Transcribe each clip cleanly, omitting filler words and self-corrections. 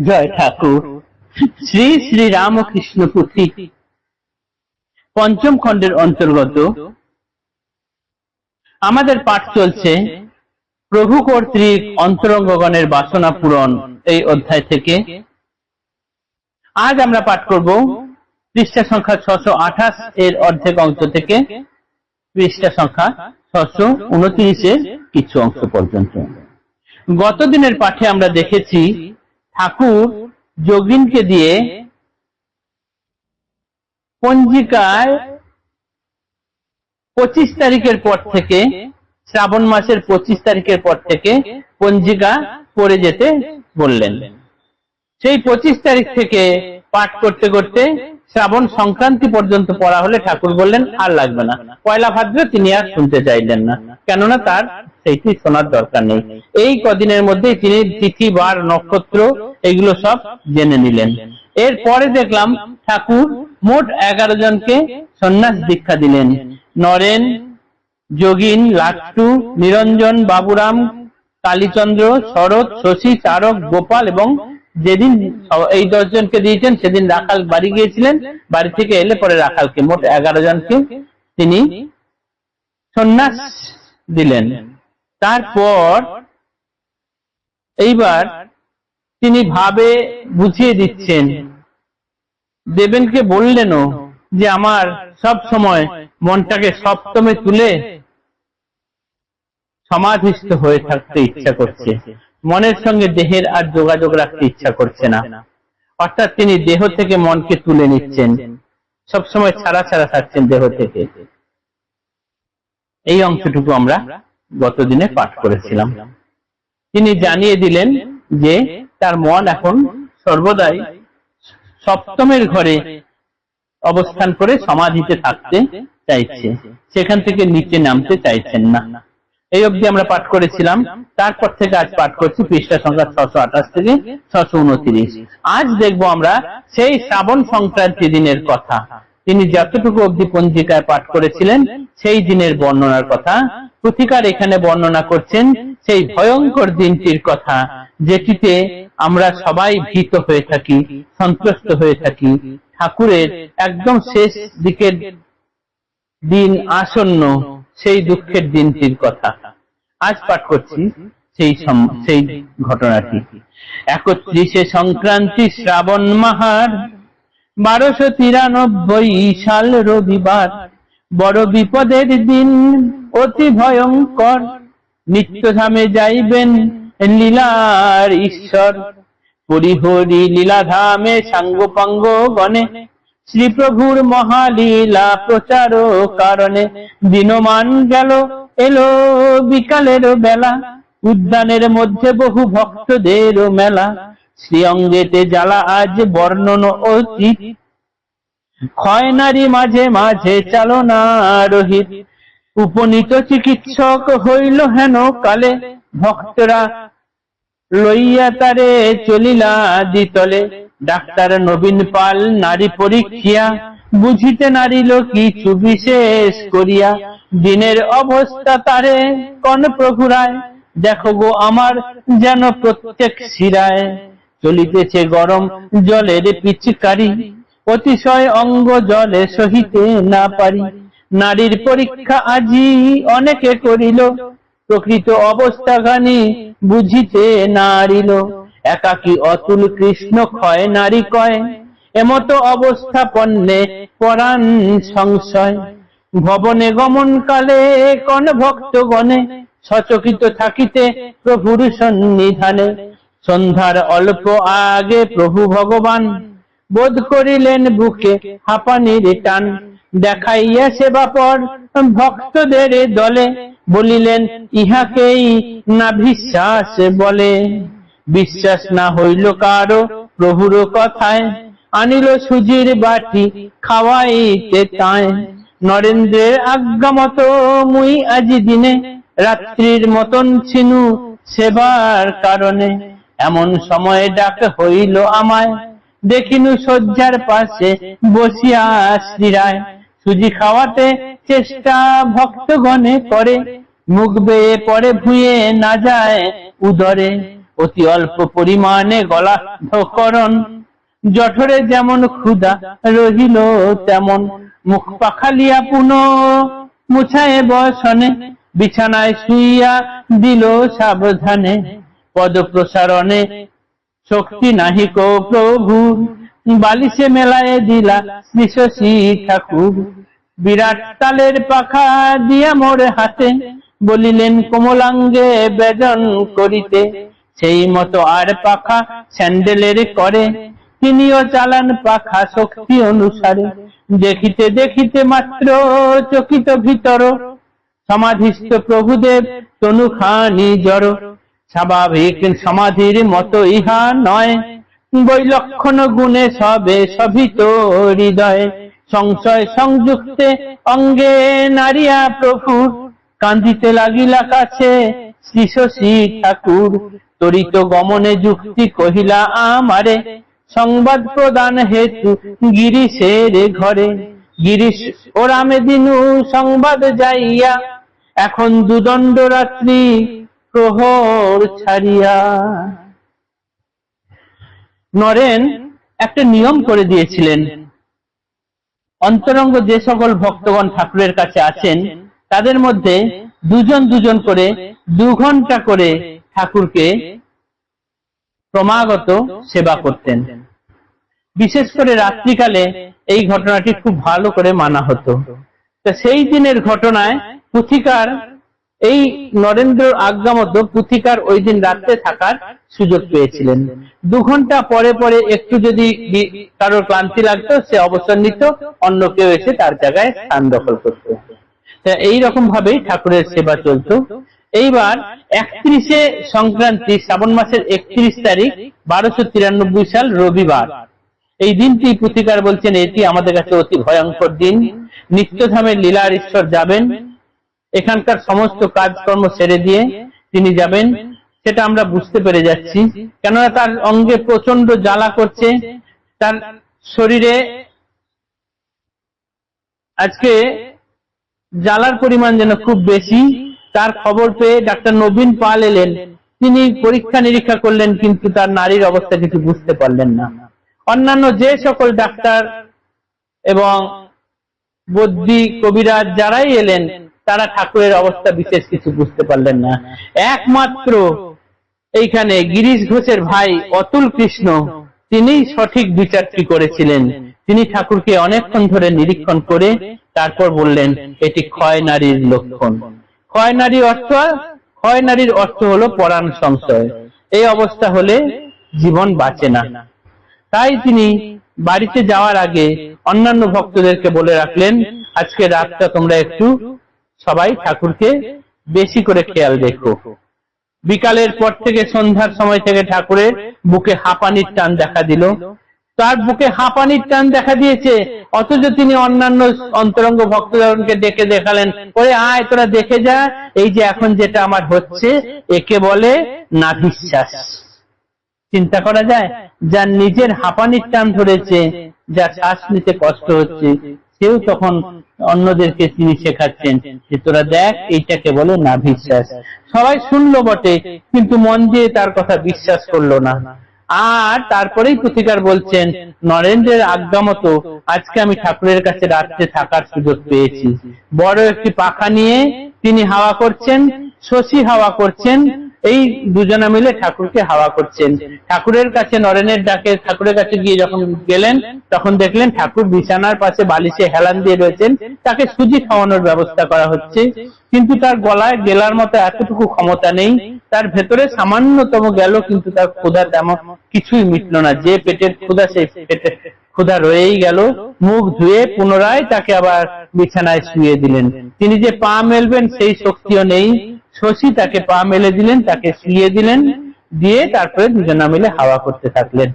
জয় ঠাকুর। শ্রী শ্রী রামকৃষ্ণ পুথি পঞ্চম খণ্ডের অন্তর্গত আমাদের পাঠ চলছে প্রভু কর্তৃক অন্তরঙ্গগণের বাসনা পূরণ, এই অধ্যায় থেকে। আজ আমরা পাঠ করব পৃষ্ঠা সংখ্যা 628 এর অর্ধেক অংশ থেকে পৃষ্ঠা সংখ্যা 629 এর কিছু অংশ পর্যন্ত। গত দিনের পাঠে আমরা দেখেছি ঠাকুর যোগিনকে দিয়ে পঞ্জিকায় 25 তারিখের পর থেকে, শ্রাবণ মাসের 25 তারিখের পর থেকে পঞ্জিকা পড়ে যেতে বললেন। সেই 25 তারিখ থেকে পাঠ করতে করতে শ্রাবণ সংক্রান্তি পর্যন্ত পড়া হলে ঠাকুর বললেন আর লাগবে না। পয়লা ভাদ্র তিনি আর শুনতে চাইলেন না, কেননা তার সেইটি শোনার দরকার নেই। এই কদিনের মধ্যে তিনি তিথি, বার, নক্ষত্র এগুলো সব জেনে নিলেন। এরপরে দেখলাম ঠাকুর মোট 11 জনকে সন্ন্যাস দীক্ষা দিলেন। নরেন, যোগিন, লাট্টু, নিরঞ্জন, বাবুরাম, কালীচন্দ্র, শরৎ, শশী, চারক, গোপাল এবং যেদিন এই 10 জনকে দিয়েছেন সেদিন রাখাল বাড়ি গিয়েছিলেন, বাড়ি থেকে এলে পরে রাখালকে, মোট 11 জনকে তিনি সন্ন্যাস দিলেন। তারপর এইবার তিনি ভাবে বুঝিয়ে দিচ্ছেন। দেবেনকে বললেনও যে আমার সব সময় মনটাকে সপ্তমে তুলে সমাধিস্থ হয়ে থাকতে ইচ্ছা করছে, মনের সঙ্গে দেহের আর যোগাযোগ রাখতে ইচ্ছা করছে না। অর্থাৎ তিনি দেহ থেকে মনকে তুলে নিচ্ছেন, সবসময় ছাড়া ছাড়া থাকছেন দেহ থেকে। এই অংশটুকু আমরা গতদিনে পাঠ করেছিলাম। তিনি জানিয়ে দিলেন যে তার মন এখন সর্বদাই সপ্তমের ঘরে অবস্থান করে সমাধিতে থাকতে চাইছে, সেখান থেকে নিচে নামতে চাইছেন না। এই অবধি আমরা পাঠ করেছিলাম। তারপর থেকে আজ পাঠ করছি পৃষ্ঠা সংখ্যা 628 থেকে 629। আজ দেখবো আমরা সেই শ্রাবণ সংক্রান্তি দিনের কথা। তিনি যতটুকু অবধি পঞ্জিকায় পাঠ করেছিলেন সেই দিনের বর্ণনার কথা পুথিকার এখানে বর্ণনা করছেন। সেই ভয়ঙ্কর দিনটির কথা যেটিতে আমরা সবাই ভীত হয়ে থাকি, সন্ত্রস্ত হয়ে থাকি। ঠাকুরের একদম শেষ দিকের দিন আসন্ন, সেই দুঃখের দিনটির কথা আজ পাঠ করছি। সেই ঘটনাটি 31শে সংক্রান্তি, শ্রাবণ মাহার, 1293 সাল রবিবার। বড় বিপদের দিন, অতি ভয়ঙ্কর। নিত্যধামে যাইবেন লীলার ঈশ্বর। পরিহরি লীলাধামে সাঙ্গপাঙ্গ গণে, শ্রীপ্রভুর মহালীলা প্রচার কারণে। দিনমান গেল, এলো বিকালের বেলা, উদ্যানের মধ্যে বহু ভক্তদের মেলা। শ্রীঅঙ্গেতে জ্বালা আজ বর্ণন অতীত, ক্ষয় নারী মাঝে মাঝে চালনা রহিত। উপনীত চিকিৎসক হইল হেন কালে, ভক্তরা লইয়া তারে চলিলা দ্বিতলে। ডাক্তার নবীন পাল নারী পরীক্ষিয়া, বুঝিতে নারিল কিছু বিশেষ করিয়া। দিনের অবস্থা তারে কোন প্রভুরায়, দেখো গো আমার যেন প্রত্যেক শিরায়। চলিতেছে গরম জলের পিচকারি, অতিশয় অঙ্গ জলে সহিতে না পারি। নারীর পরীক্ষা আজি অনেকে করিল, প্রকৃত অবস্থা গানি বুঝিতে নারিল। একাকী অতুল কৃষ্ণ ক্ষয় নারী কয়, এমতো অবস্থা পণ্যে পরাণ সংশয়। ভবনে গমন কালে কোন ভক্তগণে, সচকিত থাকিতে প্রভুর সন্নিধানে। সন্ধ্যার অল্প আগে প্রভু ভগবান, বোধ করিলেন বুকে হাঁপানির টান। দেখাইয়া সেবা পর ভক্তদের দলে, বলিলেন ইহাকেই না বিশ্বাস বলে। বিশ্বাস না হইল কারো প্রভুর কথায়, আনিল সুজির বাটি খাওয়াইতে তাই। নরেন্দ্রের আজ্ঞা মতো মুই আজি দিনে, রাত্রির মতন ছিনু সেবার কারণে। এমন সময় ডাক হইল আমায়, দেখিনু শয্যার পাশে বসিয়া শ্রীরায়। সুজি খাওয়াতে চেষ্টা ভক্তগণে করে, মুখ বেয়ে পরে ভুঁয়ে না যায় উদরে। অতি অল্প পরিমাণে গলাধকরণ, জঠরে যেমন ক্ষুধা রহিল তেমন, মুখ পাখালিয়া পুনঃ মুছায়ে বসনে, বিছানায় শুইয়া দিল সাবধানে, পদ প্রসারণে শক্তি নাহিক প্রভু, বালিশে মেলায় দিলা শ্রী শশী ঠাকুর। বিরাট তালের পাখা দিয়া মোর হাতে, বলিলেন কোমলাঙ্গে বেদন করিতে, সেই মতো আর পাখা স্যান্ডেলের করে, তিনিও চালান পাখা শক্তি অনুসারে। দেখিতে দেখিতে মাত্র চকিত ভিতর, সমাধিস্থ প্রভুদেব তনুখানি জড়। স্বাভাবিক সমাধির মতো ইহা নয়, বৈলক্ষণ গুণে সবে শোভিত হৃদয়। সংশয় সংযুক্তে অঙ্গে নারিয়া প্রভু, কান্দিতে লাগিলা কাছে শ্রী শশী ঠাকুর। তরিত গমনে যুক্তি কহিলা আমারে, সংবাদ প্রদান হেতু গিরিশের ঘরে। গিরিশ ও রামে দিনু সংবাদ যাইয়া, এখন দুদণ্ড রাত্রি প্রহর ছাড়িয়া। নরেন একটা নিয়ম করে দিয়েছিলেন, অন্তরঙ্গ যে সকল ভক্তগণ ঠাকুরের কাছে আছেন তাদের মধ্যে দুজন দুজন করে 2 ঘন্টা করে ঠাকুরকে ক্রমাগত সেবা করতেন। বিশেষ করে রাত্রিকালে এই ঘটনাটি খুব ভালো করে মানা হতো। তো সেই দিনের ঘটনায় পুথিকার, এই নরেন্দ্র আজ্ঞা মতো পুথিকার ওই দিন রাত্রে থাকার সুযোগ পেয়েছিলেন। 2 ঘন্টা পরে পরে একটু যদি কারোর ক্লান্তি লাগতো সে অবসর নিত, অন্য কেউ এসে তার জায়গায় স্থান দখল করত। এইরকম ভাবেই ঠাকুরের সেবা চলতো। এইবার 31শে সংক্রান্তি, শ্রাবণ মাসের 31 তারিখ 1293 সাল রবিবার, এই দিনটি পুথিকার বলছেন এটি আমাদের কাছে অতি ভয়ঙ্কর দিন। নিত্যধামের লীলার ঈশ্বর যাবেন, এখানকার সমস্ত কাজকর্ম ছেড়ে দিয়ে তিনি যাবেন, সেটা আমরা বুঝতে পেরে যাচ্ছি। কেননা তার অঙ্গে প্রচন্ড জ্বালা করছে, তার শরীরে আজকে জ্বালার পরিমাণ যেন খুব বেশি। তার খবর পেয়ে ডাক্তার নবীন পাল এলেন, তিনি পরীক্ষা নিরীক্ষা করলেন, কিন্তু তার নারীর অবস্থা কিছু বুঝতে পারলেন না। অন্যান্য যে সকল ডাক্তার এবং বদ্যি কবিরাজ যারাই এলেন, তারা ঠাকুরের অবস্থা বিশেষ কিছু বুঝতে পারলেন না। একমাত্র এইখানে গিরিশ ঘোষের ভাই অতুল কৃষ্ণ, তিনি সঠিক বিচারটি করেছিলেন। তিনি ঠাকুরকে অনেকক্ষণ ধরে নিরীক্ষণ করে তারপর বললেন এটি ক্ষয় নারীর লক্ষণ। ক্ষয় নারীর অর্থ হলো পরাণ সংশয়। এই অবস্থা হলে জীবন বাঁচে না। তাই তিনি বাড়িতে যাওয়ার আগে অন্যান্য ভক্তদেরকে বলে রাখলেন, আজকে রাতটা তোমরা একটু সবাই ঠাকুরকে বেশি করে খেয়াল রেখো। বিকালের পর থেকে সন্ধ্যার সময় থেকে ঠাকুরের বুকে হাঁপানির টান দেখা দিল। তার বুকে হাঁপানির টান দেখা দিয়েছে, অথচ তিনি অন্যান্য অন্তরঙ্গ ভক্তজনকে ডেকে দেখালেন, ওরে আয় তোরা দেখে যা, এই যে এখন যেটা আমার হচ্ছে একে বলে নাভিশ্বাস। চিন্তা করা যায়, যার নিজের হাঁপানির টান ধরেছে, যার শ্বাস নিতে কষ্ট হচ্ছে, সেও তখন অন্যদেরকে তিনি শেখাচ্ছেন যে তোরা দেখ এইটাকে বলে নাভিশ্বাস। সবাই শুনলো বটে, কিন্তু মন দিয়ে তার কথা বিশ্বাস করলো না। আর তারপরেই পুথিকার বলছেন, নরেন্দ্রের আজ্ঞা মতো আজকে আমি ঠাকুরের কাছে রাত্রে থাকার সুযোগ পেয়েছি। বড় একটি পাখা নিয়ে তিনি হাওয়া করছেন, শশী হাওয়া করছেন, এই দুজনা মিলে ঠাকুরকে হাওয়া করছেন। ঠাকুরের কাছে নরেনের ডাকে ঠাকুরের কাছে গিয়ে যখন গেলেন, তখন দেখলেন ঠাকুর বিছানার পাশে বালিশে হেলান দিয়ে রয়েছেন, তাকে সুজি খাওয়ানোর ব্যবস্থা করা হচ্ছে। কিন্তু তার গলায় গেলার মতো এতটুকু ক্ষমতা নেই, তার ভেতরে সামান্যতম গেল, কিন্তু তার ক্ষুধা তেমন কিছুই মিটল না। যে পেটের ক্ষুধা, সেই পেটের ক্ষুধা রয়েই গেল। মুখ ধুয়ে পুনরায় তাকে আবার বিছানায় শুয়ে দিলেন। তিনি যে পা মেলবেন সেই শক্তিও নেই। শশী তাকে পা মেলে দিলেন, তাকে শুয়ে দিলেন, দিয়ে তারপরে দুজনা মিলে হাওয়া করতে থাকলেন।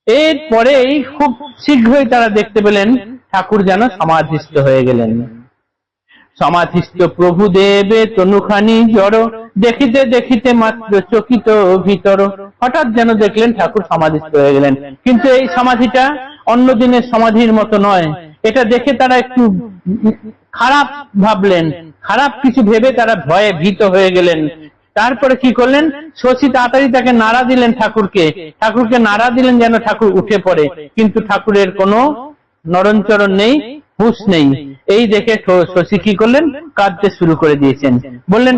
এরপরেই খুব শীঘ্রই তারা দেখতে পেলেন ঠাকুর যেন সমাধিস্থ হয়ে গেলেন। সমাধিস্থ প্রভু দেবে তনুখানি জড়, দেখিতে দেখিতে মাত্র চকিত ভিতর। হঠাৎ যেন দেখলেন ঠাকুর সমাধিস্থ হয়ে গেলেন, কিন্তু এই সমাধিটা অন্য দিনের সমাধির মতো নয়। এটা দেখে তারা একটু খারাপ ভাবলেন, খারাপ কিছু ভেবে তারা ভয়ে ভীত হয়ে গেলেন। তারপরে কি করলেন, শশী তাড়াতাড়ি তাকে নাড়া দিলেন, ঠাকুরকে নাড়া দিলেন যেন ঠাকুর উঠে পড়ে, কিন্তু ঠাকুরের কোনো নড়নচড়ন নেই, হুঁশ নেই। এই দেখে শশী কি করলেন, কাঁদতে শুরু করে দিয়েছেন। বললেন,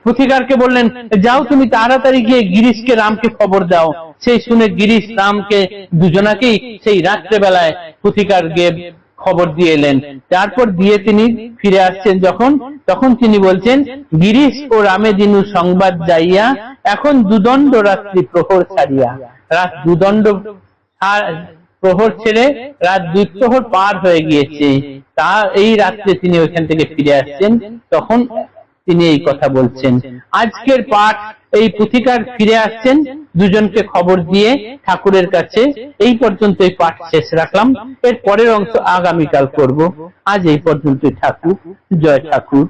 পুথিকারকে বললেন, যাও তুমি তাড়াতাড়ি গিয়ে গিরিশকে, রামকে খবর দাও। সেই শুনে গিরিশ রামকে দুজনাকেই সেই রাত্রেবেলায় পুথিকার গিয়ে খবর দিয়ে এলেন। তারপর দিয়ে তিনি ফিরে আসছেন যখন, তখন তিনি বলছেন, গিরিশ ও রামে দিনু সংবাদ যাইয়া, এখন দুদণ্ড রাত্রি প্রহর ছাড়িয়া। রাত দুদণ্ড প্রহর ছেড়ে রাত 2 প্রহর পার হয়ে গিয়েছে। তা এই রাত্রে তিনি ওইখান থেকে ফিরে আসছেন, তখন তিনি এই কথা বলছেন। আজকের পাঠ, এই পুথিকার ফিরে আসছেন দুজনকে খবর দিয়ে ঠাকুরের কাছে। এই পর্যন্ত এই পাঠ শেষ রাখলাম। এর পরের অংশ আগামীকাল করব। আজ এই পর্যন্ত। ঠাকুর জয় ঠাকুর।